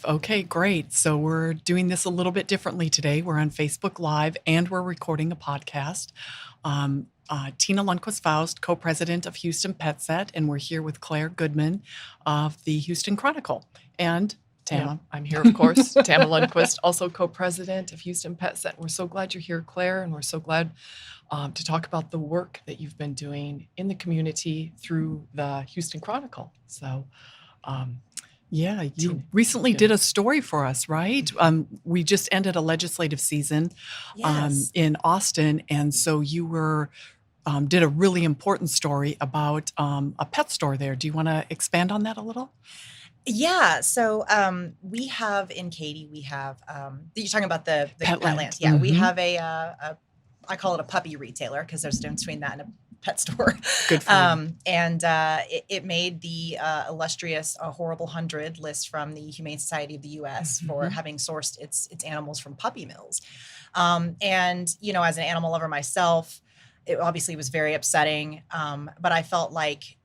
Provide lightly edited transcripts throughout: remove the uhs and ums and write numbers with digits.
live. Okay, great. So we're doing this a little bit differently today. We're on Facebook Live and we're recording a podcast. Tena Lundquist Faust, co-president of Houston PetSet, and we're here with Claire Goodman of the Houston Chronicle. And Tama. Yep, I'm here, of course. Tama Lundquist, also co-president of Houston PetSet. We're so glad you're here, Claire, and we're so glad to talk about the work that you've been doing in the community through the Houston Chronicle. So, yeah, you recently did a story for us, right? We just ended a legislative season in Austin, and so you were did a really important story about a pet store there. Do you want to expand on that a little? Yeah. So we have in Katy, we have, you're talking about the Petland. Yeah. Mm-hmm. We have I call it a puppy retailer because there's a difference between that and a pet store. Good for you. And it made the illustrious Horrible 100 list from the Humane Society of the U.S. for having sourced its animals from puppy mills. And, you know, as an animal lover myself, it obviously was very upsetting. But I felt like,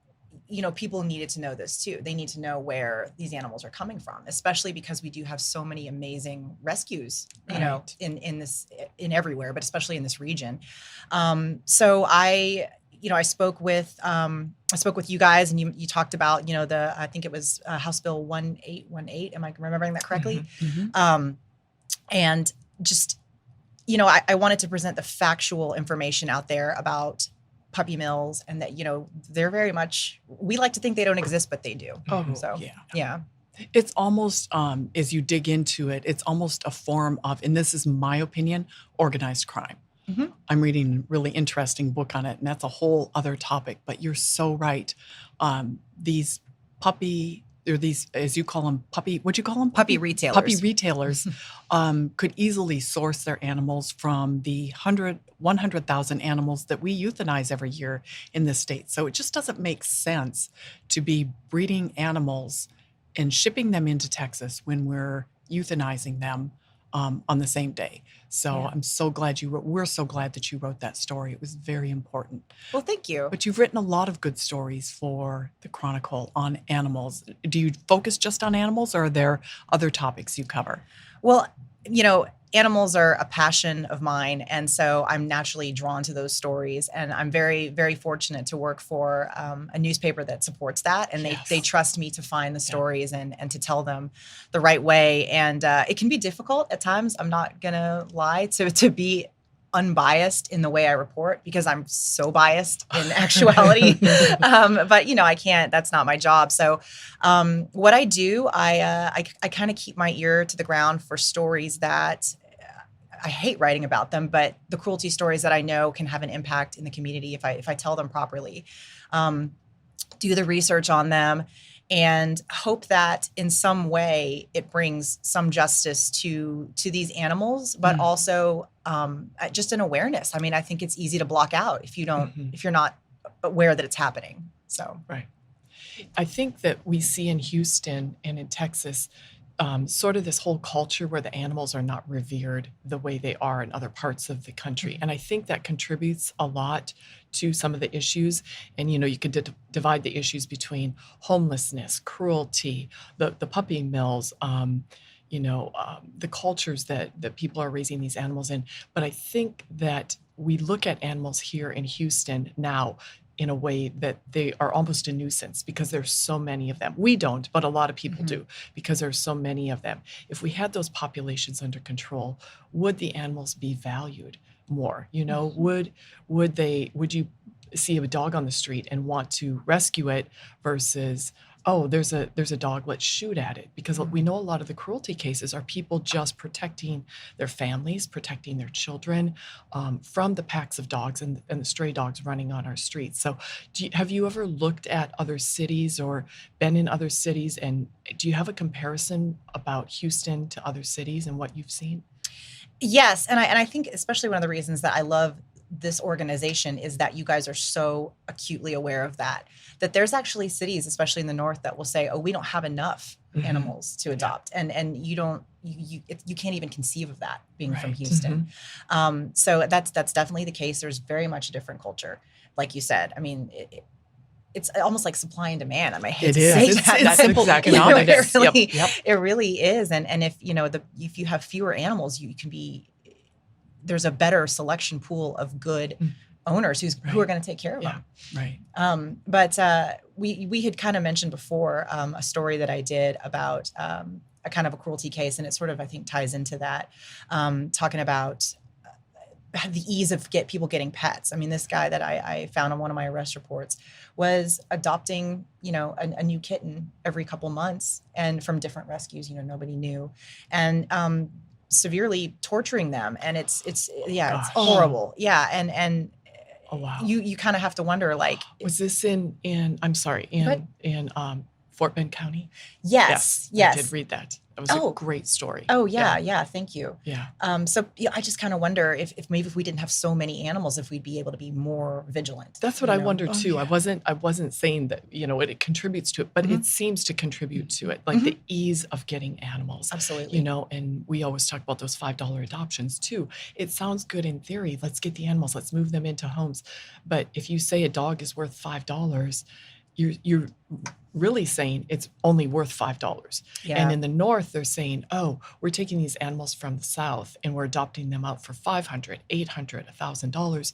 you know, people needed to know this too. They need to know where these animals are coming from, especially because we do have so many amazing rescues, you know, in everywhere, but especially in this region. So I spoke with you guys, and you talked about, you know, I think it was House Bill 1818. Am I remembering that correctly? And just, you know, I wanted to present the factual information out there about puppy mills, and that, you know, they're very much, we like to think they don't exist, but they do. So yeah. It's almost, as you dig into it, it's almost a form of, and this is my opinion, organized crime. I'm reading a really interesting book on it, and that's a whole other topic, but you're so right. These as you call them, what'd you call them? Puppy retailers. Puppy retailers could easily source their animals from the 100,000 animals that we euthanize every year in this state. So it just doesn't make sense to be breeding animals and shipping them into Texas when we're euthanizing them on the same day. So I'm so glad we're so glad that you wrote that story. It was very important. Well, thank you. But you've written a lot of good stories for the Chronicle on animals. Do you focus just on animals, or are there other topics you cover? Well, you know, animals are a passion of mine, and so I'm naturally drawn to those stories. And I'm very, very fortunate to work for a newspaper that supports that, and they trust me to find the stories and to tell them the right way. And it can be difficult at times. I'm not gonna lie, to be unbiased in the way I report, because I'm so biased in actuality. But you know, I can't, that's not my job. So what I do, I kind of keep my ear to the ground for stories that I hate writing about them, but the cruelty stories that I know can have an impact in the community if I tell them properly. Do the research on them, and hope that in some way it brings some justice to these animals, but also just an awareness. I mean, I think it's easy to block out if you're not aware that it's happening. So right. I think that we see in Houston and in Texas sort of this whole culture where the animals are not revered the way they are in other parts of the country. And I think that contributes a lot to some of the issues. And, you know, you could divide the issues between homelessness, cruelty, the puppy mills, the cultures that people are raising these animals in. But I think that we look at animals here in Houston now in a way that they are almost a nuisance because there's so many of them. We don't, but a lot of people do, because there's so many of them. If we had those populations under control, would the animals be valued more? You know, would you see a dog on the street and want to rescue it versus, oh, there's a dog, let's shoot at it? Because we know a lot of the cruelty cases are people just protecting their families, protecting their children from the packs of dogs and the stray dogs running on our streets. So have you ever looked at other cities or been in other cities, and do you have a comparison about Houston to other cities and what you've seen? Yes, and I think especially one of the reasons that I love this organization is that you guys are so acutely aware of that there's actually cities, especially in the north, that will say, oh, we don't have enough animals to adopt. And you can't even conceive of that being from Houston. So that's definitely the case. There's very much a different culture, like you said. I mean, it's almost like supply and demand. I hate It to is. say It's that. simple exactly what it economics. is. Really, Yep. it really is. And if if you have fewer animals, you can be there's a better selection pool of good owners who are going to take care of them. Right. But we had kind of mentioned before a story that I did about a kind of a cruelty case, and it sort of I think ties into that, talking about the ease of people getting pets. I mean, this guy that I found on one of my arrest reports was adopting, a new kitten every couple months, and from different rescues, nobody knew, and severely torturing them. And it's it's horrible. Yeah. And Oh, wow. you kind of have to wonder, like, Was this in I'm sorry, in Fort Bend County? yes. I did read that. It was Oh. a great story. Oh yeah. Thank you. Yeah. So I just kind of wonder if maybe if we didn't have so many animals, if we'd be able to be more vigilant. That's what I wonder Oh, too. yeah. I wasn't saying that, it contributes to it, but it seems to contribute to it, like the ease of getting animals. Absolutely. And we always talk about those $5 adoptions too. It sounds good in theory. Let's get the animals, let's move them into homes. But if you say a dog is worth $5, you're really saying it's only worth $5. Yeah. And in the North, they're saying, oh, we're taking these animals from the South and we're adopting them out for $500, $800, $1,000.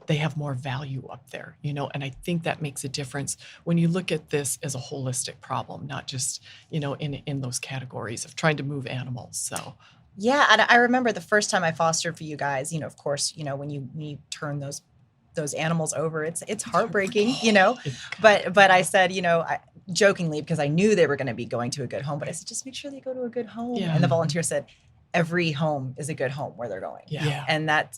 They have more value up there, and I think that makes a difference when you look at this as a holistic problem, not just, in those categories of trying to move animals. So Yeah, and I remember the first time I fostered for you guys, of course, when you turn those animals over, it's heartbreaking, But I said, jokingly, because I knew they were going to be going to a good home, but I said, just make sure they go to a good home. Yeah. And the volunteer said, every home is a good home where they're going. Yeah. And that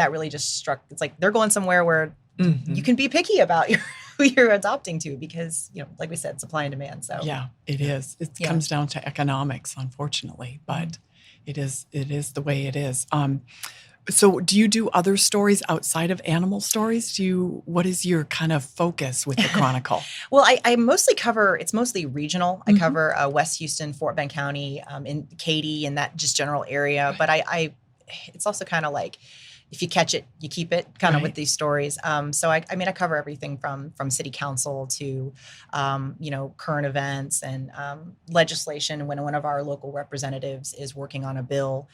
really just struck. It's like they're going somewhere where you can be picky about who you're adopting to, because, like we said, supply and demand. So Yeah. It is. It comes down to economics, unfortunately, but it is the way it is. So do you do other stories outside of animal stories? What is your kind of focus with the Chronicle? Well, I mostly cover, it's mostly regional. I cover West Houston, Fort Bend County, in Katy, and that just general area. But it's also kind of like, if you catch it, you keep it, kind of with these stories. So I cover everything from city council to, current events and legislation when one of our local representatives is working on a bill.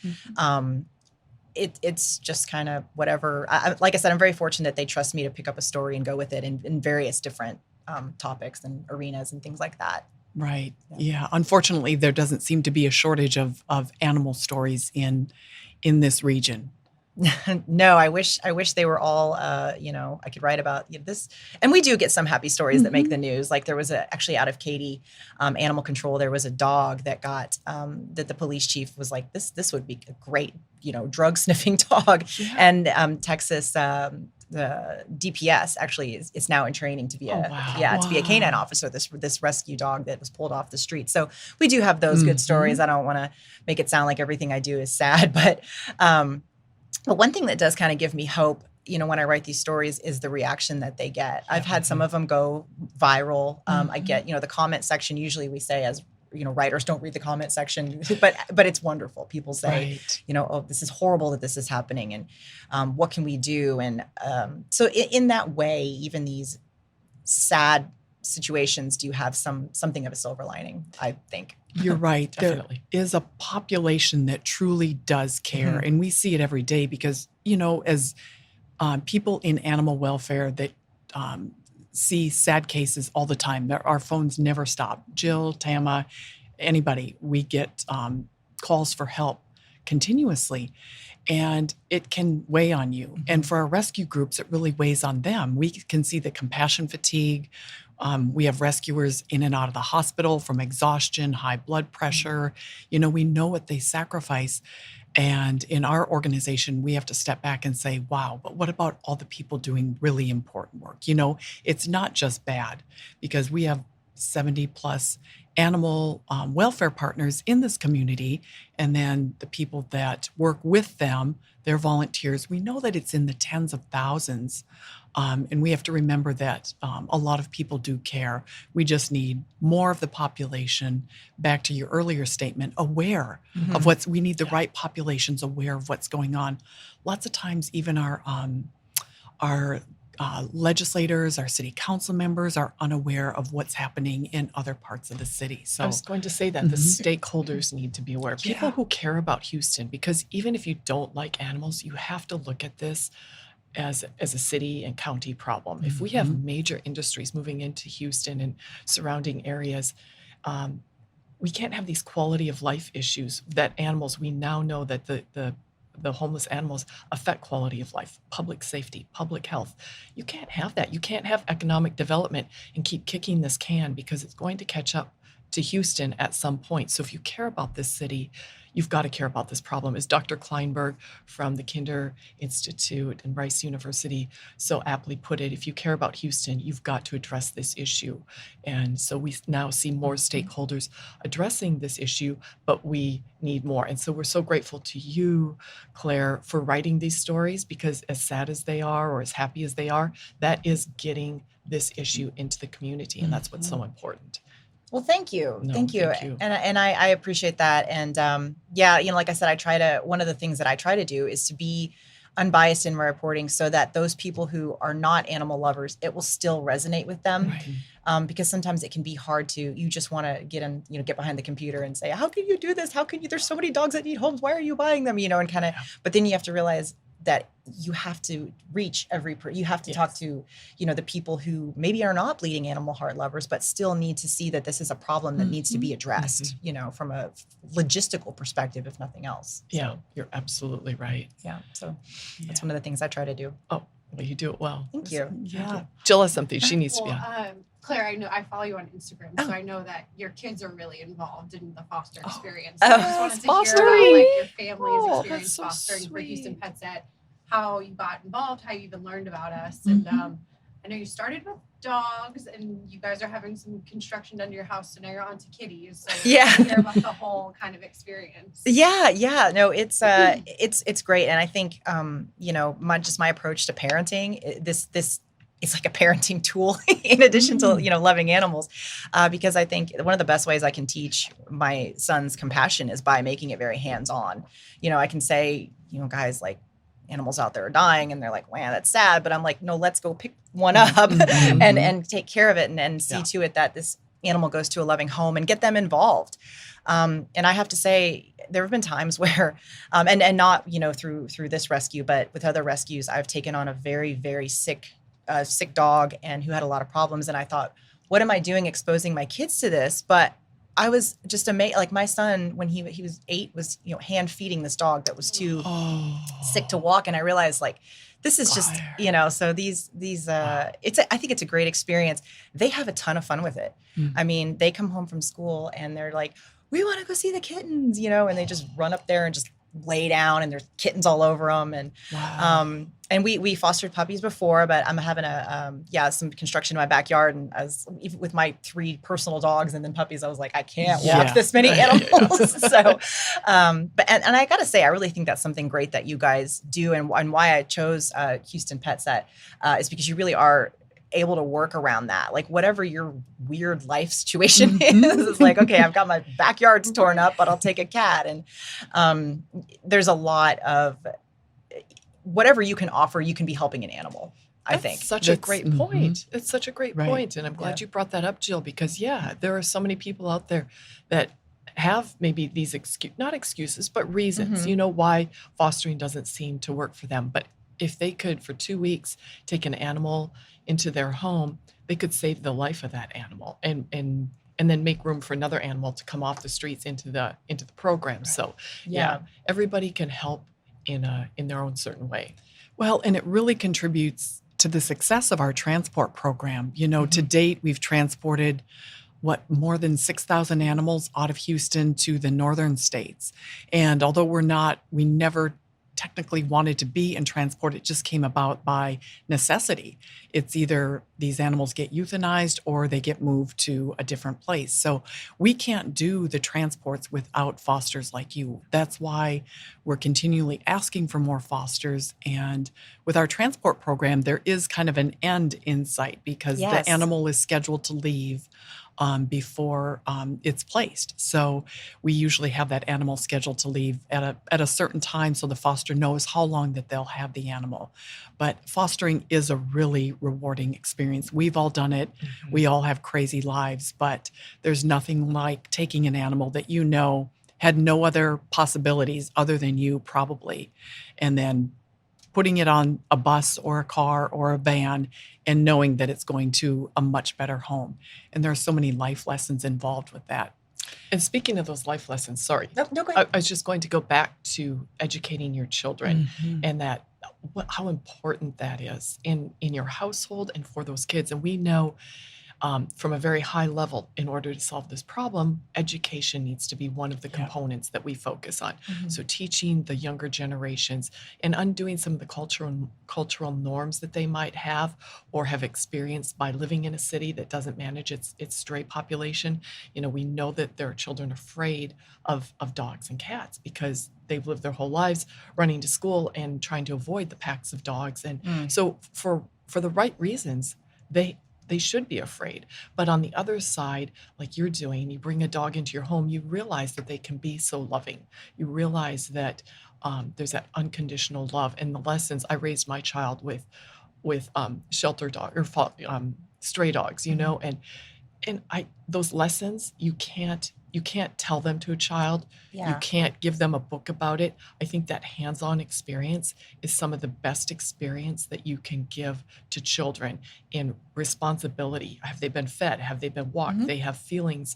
It's just kind of whatever. Like I said, I'm very fortunate that they trust me to pick up a story and go with it in various different topics and arenas and things like that. Right. Yeah. Unfortunately, there doesn't seem to be a shortage of animal stories in this region. No, I wish they were all, I could write about this. And we do get some happy stories that make the news. Like there was actually out of Katy, animal control, there was a dog that got, that the police chief was like, this would be a great, drug sniffing dog. Yeah. And Texas, the DPS actually is now in training to be to be a canine officer, this rescue dog that was pulled off the street. So we do have those good stories. I don't want to make it sound like everything I do is sad, but one thing that does kind of give me hope, when I write these stories, is the reaction that they get. I've had some of them go viral. I get, the comment section, usually we say as, writers don't read the comment section, but it's wonderful. People say, oh, this is horrible that this is happening. And what can we do? And so in that way, even these sad situations do have something of a silver lining, I think. You're right. Definitely. There is a population that truly does care, and we see it every day because, as people in animal welfare that see sad cases all the time, our phones never stop. Jill, Tama, anybody, we get calls for help continuously, and it can weigh on you. And for our rescue groups, it really weighs on them. We can see the compassion fatigue. We have rescuers in and out of the hospital from exhaustion, high blood pressure. We know what they sacrifice. And in our organization, we have to step back and say, wow, but what about all the people doing really important work? It's not just bad, because we have 70 plus animal welfare partners in this community. And then the people that work with them, they're volunteers. We know that it's in the tens of thousands. And we have to remember that a lot of people do care. We just need more of the population, back to your earlier statement, aware of we need the right populations aware of what's going on. Lots of times, even our legislators, our city council members are unaware of what's happening in other parts of the city. I So, was going to say that the stakeholders need to be aware. People Yeah. who care about Houston, because even if you don't like animals, you have to look at this as a city and county problem. If we have major industries moving into Houston and surrounding areas, we can't have these quality of life issues that animals, we now know that the homeless animals affect quality of life, public safety, public health. You can't have that. You can't have economic development and keep kicking this can, because it's going to catch up to Houston at some point. So if you care about this city, you've got to care about this problem. As Dr. Kleinberg from the Kinder Institute and Rice University so aptly put it, if you care about Houston, you've got to address this issue. And so we now see more stakeholders addressing this issue, but we need more. And so we're so grateful to you, Claire, for writing these stories, because as sad as they are, or as happy as they are, that is getting this issue into the community. And that's what's so important. Well, thank you. No, Thank you. thank you. And I appreciate that. And yeah, like I said, one of the things that I try to do is to be unbiased in my reporting, so that those people who are not animal lovers, it will still resonate with them. Right. Because sometimes it can be hard you just want to get behind the computer and say, how can you do this? How can you, there's so many dogs that need homes. Why are you buying them? And kind of, but then you have to realize that you have to reach you have to talk to, the people who maybe are not bleeding animal heart lovers, but still need to see that this is a problem that needs to be addressed, from a logistical perspective, if nothing else. Yeah, you're absolutely right. Yeah. So that's one of the things I try to do. Oh, well, you do it well. Thank you. Yeah. Jill has something she needs to be on. Claire, I know I follow you on Instagram, so I know that your kids are really involved in the foster experience. Oh, So I just wanted to fostering. hear about your family's Oh, experience that's so fostering for sweet. Houston PetSet, how you got involved, how you even learned about us. And I know you started with dogs, and you guys are having some construction done to your house, so now you're on to kitties. So Yeah. I hear about the whole kind of experience. Yeah. No, it's great. And I think, my approach to parenting, this is like a parenting tool in addition to, loving animals. Because I think one of the best ways I can teach my son's compassion is by making it very hands-on. I can say, guys, like, animals out there are dying, and they're like, wow, that's sad. But I'm like, no, let's go pick one up and take care of it and see to it that this animal goes to a loving home and get them involved. And I have to say, there have been times where, and not, through this rescue, but with other rescues, I've taken on a very, very sick dog and who had a lot of problems. And I thought, what am I doing exposing my kids to this? But I was just amazed. Like, my son, when he was 8, was, hand feeding this dog that was too sick to walk. And I realized, like, this is just, so these I think it's a great experience. They have a ton of fun with it. I mean, they come home from school and they're like, we want to go see the kittens, and they just run up there and just lay down, and there's kittens all over them. And, and we fostered puppies before, but I'm having some construction in my backyard, and even with my 3 personal dogs and then puppies, I was like, I can't walk this many animals. So, but I gotta say, I really think that's something great that you guys do, and why I chose Houston PetSet is because you really are able to work around that. Like, whatever your weird life situation is, it's like, okay, I've got my backyard's torn up, but I'll take a cat. And there's a lot of whatever you can offer, you can be helping an animal. I think Such a great point. It's such a great point. And I'm glad you brought that up, Jill, because there are so many people out there that have maybe these not excuses, but reasons, why fostering doesn't seem to work for them. But if they could, for 2 weeks, take an animal into their home, they could save the life of that animal and then make room for another animal to come off the streets into the program. So everybody can help in their own certain way. Well, and it really contributes to the success of our transport program. To date, we've transported more than 6,000 animals out of Houston to the northern states. And although we never technically wanted to be in transport, it just came about by necessity. It's either these animals get euthanized or they get moved to a different place. So we can't do the transports without fosters like you. That's why we're continually asking for more fosters. And with our transport program, there is kind of an end in sight, because the animal is scheduled to leave before it's placed. So we usually have that animal scheduled to leave at a certain time so the foster knows how long that they'll have the animal. But fostering is a really rewarding experience. We've all done it. We all have crazy lives, but there's nothing like taking an animal that you know had no other possibilities other than you probably, and then putting it on a bus or a car or a van and knowing that it's going to a much better home. And there are so many life lessons involved with that. And speaking of those life lessons, sorry, No, go ahead. I was just going to go back to educating your children and that how important that is in your household and for those kids. And we know from a very high level, in order to solve this problem, education needs to be one of the components that we focus on. So teaching the younger generations and undoing some of the cultural norms that they might have or have experienced by living in a city that doesn't manage its stray population. We know that there are children afraid of dogs and cats because they've lived their whole lives running to school and trying to avoid the packs of dogs. And so for the right reasons, they should be afraid. But on the other side, like you're doing, you bring a dog into your home, you realize that they can be so loving. You realize that there's that unconditional love. And the lessons, I raised my child with shelter dog or stray dogs, and those lessons, you can't tell them to a child. Yeah. You can't give them a book about it. I think that hands-on experience is some of the best experience that you can give to children in responsibility. Have they been fed? Have they been walked? They have feelings.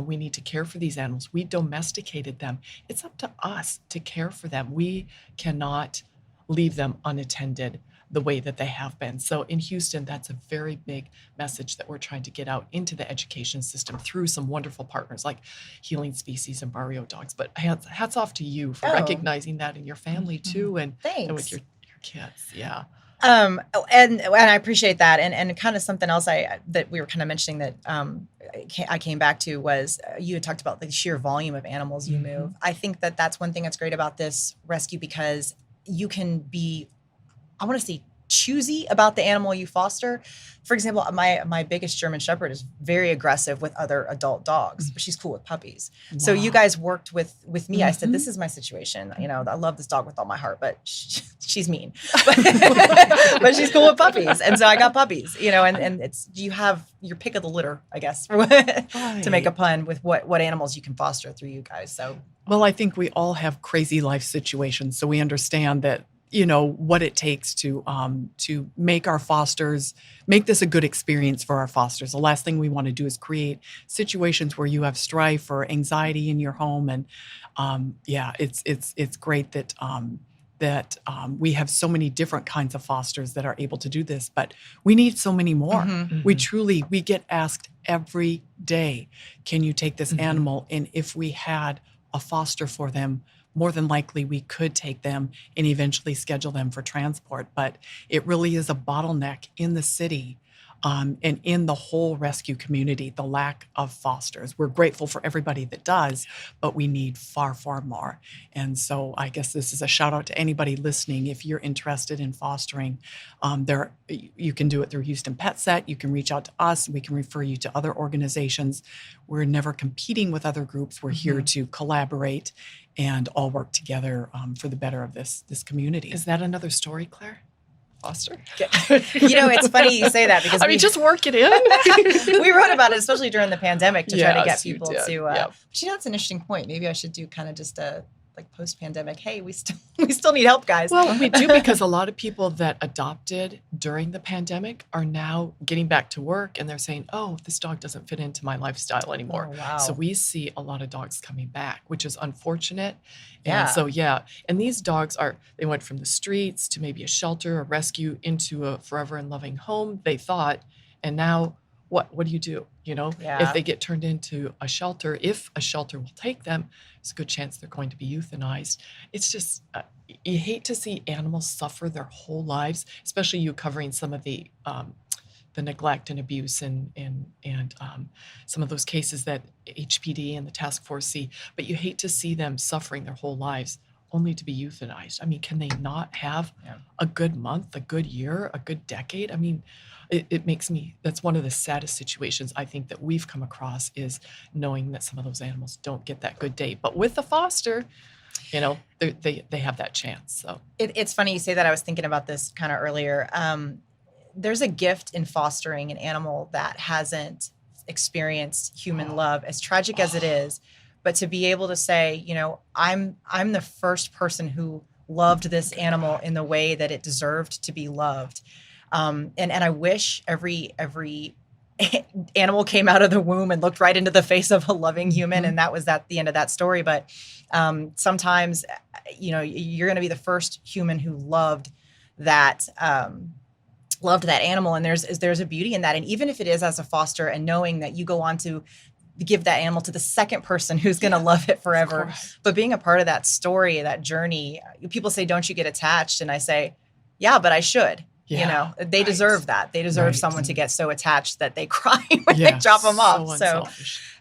We need to care for these animals. We domesticated them. It's up to us to care for them. We cannot leave them unattended the way that they have been. So in Houston, that's a very big message that we're trying to get out into the education system through some wonderful partners like Healing Species and Barrio Dogs. But hats off to you for recognizing that in your family too, and with your kids. Yeah. And I appreciate that. And kind of something else that we were kind of mentioning that I came back to was you had talked about the sheer volume of animals you move. I think that that's one thing that's great about this rescue because you can be, I want to say, choosy about the animal you foster. For example, my biggest German Shepherd is very aggressive with other adult dogs, but she's cool with puppies. Wow. So you guys worked with me. I said, this is my situation. I love this dog with all my heart, but she's mean, but she's cool with puppies. And so I got puppies, and it's, you have your pick of the litter, I guess, to make a pun with what animals you can foster through you guys. So, well, I think we all have crazy life situations. So we understand that, what it takes to make this a good experience for our fosters. The last thing we want to do is create situations where you have strife or anxiety in your home. And it's great that we have so many different kinds of fosters that are able to do this, but we need so many more. We get asked every day, can you take this animal? And if we had a foster for them, more than likely we could take them and eventually schedule them for transport. But it really is a bottleneck in the city and in the whole rescue community, the lack of fosters. We're grateful for everybody that does, but we need far, far more. And so I guess this is a shout out to anybody listening. If you're interested in fostering, you can do it through Houston PetSet. You can reach out to us. We can refer you to other organizations. We're never competing with other groups. We're here to collaborate and all work together for the better of this community. Is that another story, Claire? Foster? It's funny you say that because just work it in. We wrote about it, especially during the pandemic, to try to get people to. Yep. That's an interesting point. Maybe I should do kind of just a post-pandemic. Hey, we still need help, guys. Well, we do because a lot of people that adopted during the pandemic are now getting back to work and they're saying, "Oh, this dog doesn't fit into my lifestyle anymore." Oh, wow. So we see a lot of dogs coming back, which is unfortunate. Yeah. And so and these dogs they went from the streets to maybe a shelter, a rescue, into a forever and loving home, they thought, and now what do you do? If they get turned into a shelter, if a shelter will take them, there's a good chance they're going to be euthanized. It's just, you hate to see animals suffer their whole lives, especially you covering some of the neglect and abuse and some of those cases that HPD and the task force see, but you hate to see them suffering their whole lives only to be euthanized. I mean, can they not have a good month, a good year, a good decade? I mean, it makes me, that's one of the saddest situations I think that we've come across, is knowing that some of those animals don't get that good day. But with the foster, you know, they have that chance. So It's funny you say that. I was thinking about this kind of earlier. There's a gift in fostering an animal that hasn't experienced human love, as tragic as it is. But to be able to say, you know, I'm the first person who loved this animal in the way that it deserved to be loved. And I wish every animal came out of the womb and looked right into the face of a loving human, and that was the end of that story. But sometimes, you know, you're going to be the first human who loved that animal, and there's a beauty in that. And even if it is as a foster, and knowing that you go on to give that animal to the second person who's going to love it forever, but being a part of that story, that journey. People say, don't you get attached? And I say, yeah, but I should. You know, they deserve that. They deserve someone to get so attached that they cry when they drop them off. So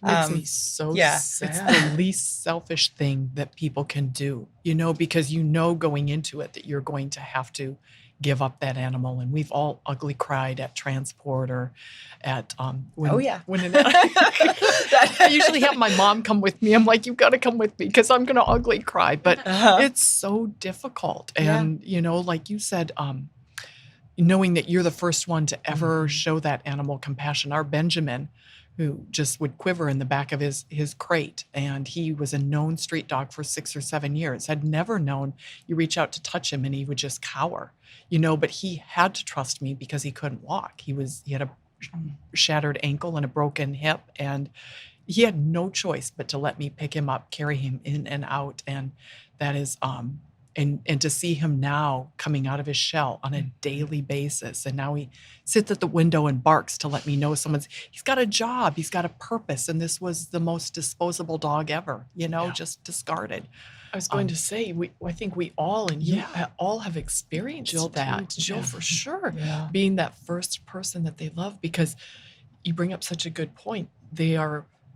makes me so sad. It's the least selfish thing that people can do, you know, because you know going into it that you're going to have to give up that animal. And we've all ugly cried at transport or at when I usually have my mom come with me. I'm like, you've got to come with me because I'm going to ugly cry. But it's so difficult. And, you know, like you said, knowing that you're the first one to ever show that animal compassion. Our Benjamin, who just would quiver in the back of his crate, and he was a known street dog for 6 or 7 years, had never known you reach out to touch him and he would just cower, you know, but he had to trust me because he couldn't walk. He had a shattered ankle and a broken hip, and he had no choice but to let me pick him up, carry him in and out. And that is, and to see him now coming out of his shell on a daily basis. And now he sits at the window and barks to let me know he's got a job, he's got a purpose. And this was the most disposable dog ever, you know, just discarded. I was going to say, I think we all, and you all have experienced Jill for sure, being that first person that they love, because you bring up such a good point.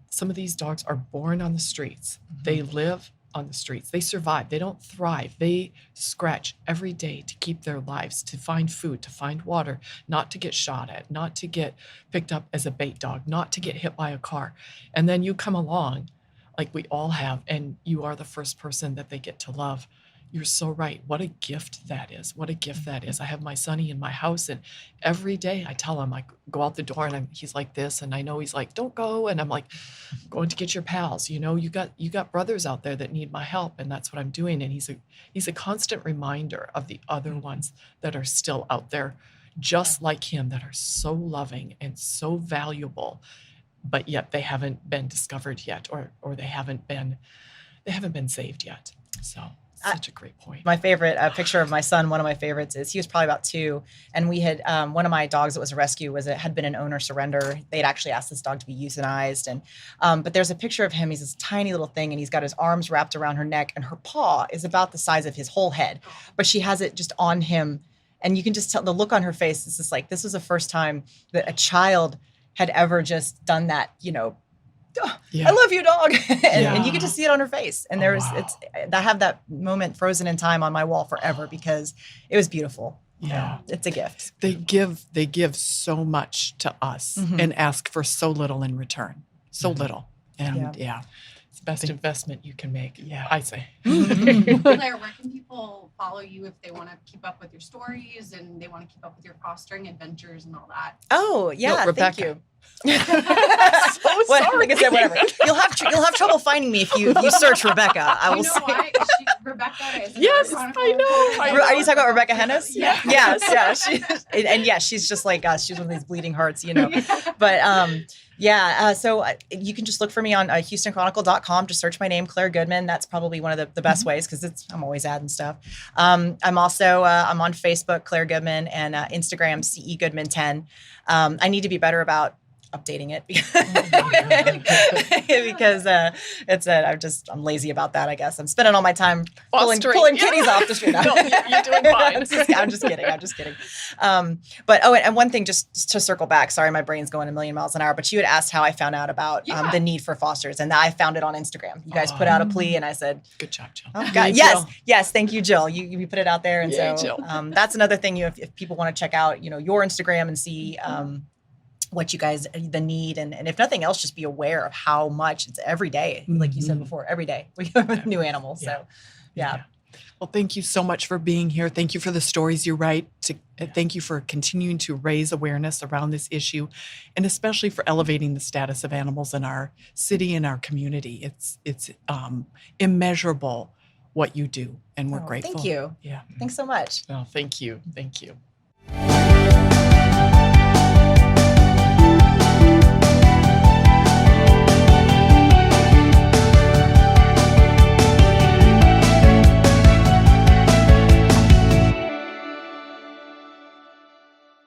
Some of these dogs are born on the streets. They live on the streets. They survive. They don't thrive. They scratch every day to keep their lives, to find food, to find water, not to get shot at, not to get picked up as a bait dog, not to get hit by a car. And then you come along, like we all have, and you are the first person that they get to love. You're so right. What a gift that is. What a gift that is. I have my sonny in my house, and every day I tell him, I go out the door and he's like this, and I know he's like, don't go. And I'm like, going to get your pals. You know, you got brothers out there that need my help, and that's what I'm doing. And he's a constant reminder of the other ones that are still out there, just like him, that are so loving and so valuable, but yet they haven't been discovered yet, or they haven't been saved yet. So. Such a great point. My favorite picture of my son, one of my favorites, is he was probably about 2, and we had one of my dogs that was a rescue had been an owner surrender. They'd actually asked this dog to be euthanized, and but there's a picture of him. He's this tiny little thing, and he's got his arms wrapped around her neck, and her paw is about the size of his whole head, but she has it just on him, and you can just tell the look on her face. This is like, this was the first time that a child had ever just done that, you know. I love you, dog. and you get to see it on her face. And I have that moment frozen in time on my wall forever because it was beautiful. Yeah. It's a gift. They give so much to us and ask for so little in return. So little. And it's the best investment you can make. Yeah, I say. Claire, where can people follow you if they want to keep up with your stories and they want to keep up with your fostering adventures and all that? Oh, yeah. Thank you. So sorry. Like I said, whatever. You'll have trouble finding me if you search Rebecca. I will say. Rebecca is. Yes, I know. Are you talking about Rebecca Hennis? Yeah. Yes. She's just like us. She's one of these bleeding hearts, you know. But so you can just look for me on HoustonChronicle.com. Just search my name, Claire Goodman. That's probably one of the best ways because I'm always adding stuff. I'm also I'm on Facebook, Claire Goodman, and Instagram, CE Goodman 10. I need to be better about updating it because I'm lazy about that. I guess I'm spending all my time pulling kitties off the street. No, you're doing fine. I'm just kidding. And one thing, just to circle back. Sorry, my brain's going a million miles an hour. But you had asked how I found out about the need for fosters, and I found it on Instagram. You guys put out a plea, and I said, "Good job, Jill." Oh, God, yes, thank you, Jill. You put it out there, and Yay, so Jill. that's another thing. If people want to check out, your Instagram and see what you guys the need, and if nothing else, just be aware of how much it's every day. Like you said before, every day we have new animals. So, yeah. Well, thank you so much for being here. Thank you for the stories you write. Thank you for continuing to raise awareness around this issue, and especially for elevating the status of animals in our city and our community. It's immeasurable what you do, and we're grateful. Thank you. Yeah. Thanks so much. Oh, thank you.